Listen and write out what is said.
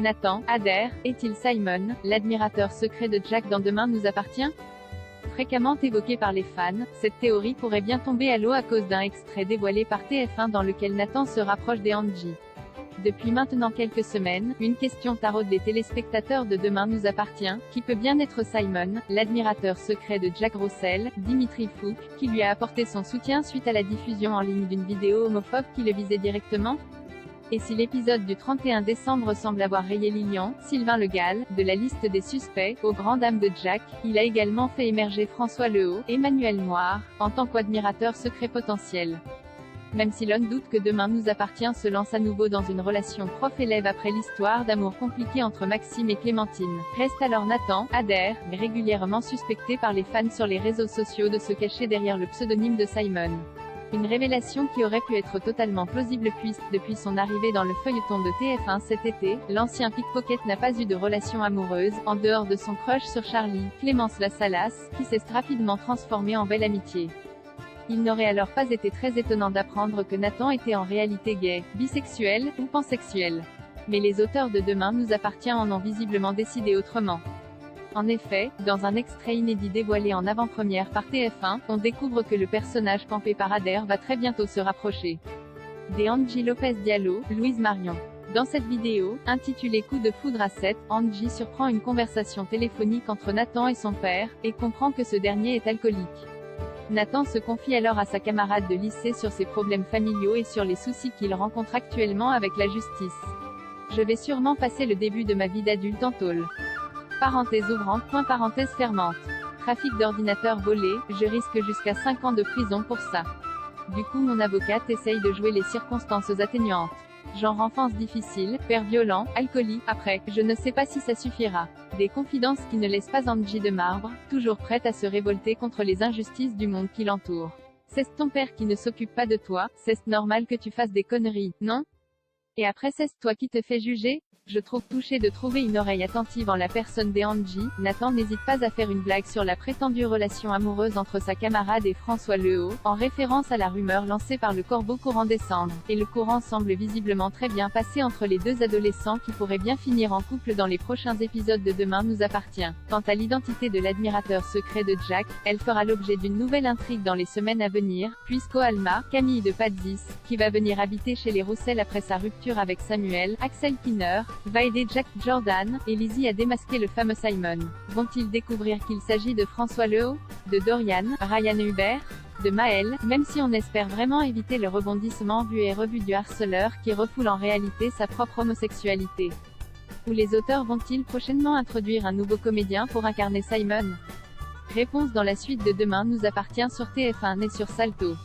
Nathan, Adair, est-il Simon, l'admirateur secret de Jack dans Demain nous appartient? Fréquemment évoquée par les fans, cette théorie pourrait bien tomber à l'eau à cause d'un extrait dévoilé par TF1 dans lequel Nathan se rapproche des Angie. Depuis maintenant quelques semaines, une question taraude les téléspectateurs de Demain nous appartient, qui peut bien être Simon, l'admirateur secret de Jack Russell, Dimitri Fouk, qui lui a apporté son soutien suite à la diffusion en ligne d'une vidéo homophobe qui le visait directement? Et si l'épisode du 31 décembre semble avoir rayé Lilian, Sylvain Le Gall, de la liste des suspects, aux grandes dames de Jack, il a également fait émerger François Lehaut, Emmanuel Moir, en tant qu'admirateur secret potentiel. Même si l'on doute que Demain nous appartient se lance à nouveau dans une relation prof-élève après l'histoire d'amour compliquée entre Maxime et Clémentine. Reste alors Nathan, Adair, régulièrement suspecté par les fans sur les réseaux sociaux de se cacher derrière le pseudonyme de Simon. Une révélation qui aurait pu être totalement plausible puisque, depuis son arrivée dans le feuilleton de TF1 cet été, l'ancien pickpocket n'a pas eu de relation amoureuse, en dehors de son crush sur Charlie, Clémence Lassalas, qui s'est rapidement transformée en belle amitié. Il n'aurait alors pas été très étonnant d'apprendre que Nathan était en réalité gay, bisexuel, ou pansexuel. Mais les auteurs de Demain nous appartient en ont visiblement décidé autrement. En effet, dans un extrait inédit dévoilé en avant-première par TF1, on découvre que le personnage campé par Adair va très bientôt se rapprocher des Angie Lopez Diallo, Louise Marion. Dans cette vidéo, intitulée Coup de foudre à 7, Angie surprend une conversation téléphonique entre Nathan et son père, et comprend que ce dernier est alcoolique. Nathan se confie alors à sa camarade de lycée sur ses problèmes familiaux et sur les soucis qu'il rencontre actuellement avec la justice. Je vais sûrement passer le début de ma vie d'adulte en tôle. Parenthèse ouvrante, point parenthèse fermante. Trafic d'ordinateurs volés, je risque jusqu'à 5 ans de prison pour ça. Du coup mon avocate essaye de jouer les circonstances atténuantes. Genre enfance difficile, père violent, alcoolique, après, je ne sais pas si ça suffira. Des confidences qui ne laissent pas Angie de marbre, toujours prête à se révolter contre les injustices du monde qui l'entoure. C'est ton père qui ne s'occupe pas de toi, c'est normal que tu fasses des conneries, non? Et après c'est toi qui te fais juger? Je trouve touché de trouver une oreille attentive en la personne d'Angie. Nathan n'hésite pas à faire une blague sur la prétendue relation amoureuse entre sa camarade et François Lehaut, en référence à la rumeur lancée par le Corbeau courant décembre. Et le courant semble visiblement très bien passé entre les deux adolescents qui pourraient bien finir en couple dans les prochains épisodes de Demain nous appartient. Quant à l'identité de l'admirateur secret de Jack, elle fera l'objet d'une nouvelle intrigue dans les semaines à venir, puisqu'au Alma, Camille de Padzis, qui va venir habiter chez les Roussel après sa rupture avec Samuel, Axel Kinner, va aider Jack Jordan et Lizzie à démasquer le fameux Simon. Vont-ils découvrir qu'il s'agit de François Lehaut, de Dorian, Ryan Hubert, de Maël, même si on espère vraiment éviter le rebondissement vu et revu du harceleur qui refoule en réalité sa propre homosexualité? Ou les auteurs vont-ils prochainement introduire un nouveau comédien pour incarner Simon? Réponse dans la suite de Demain nous appartient sur TF1 et sur Salto.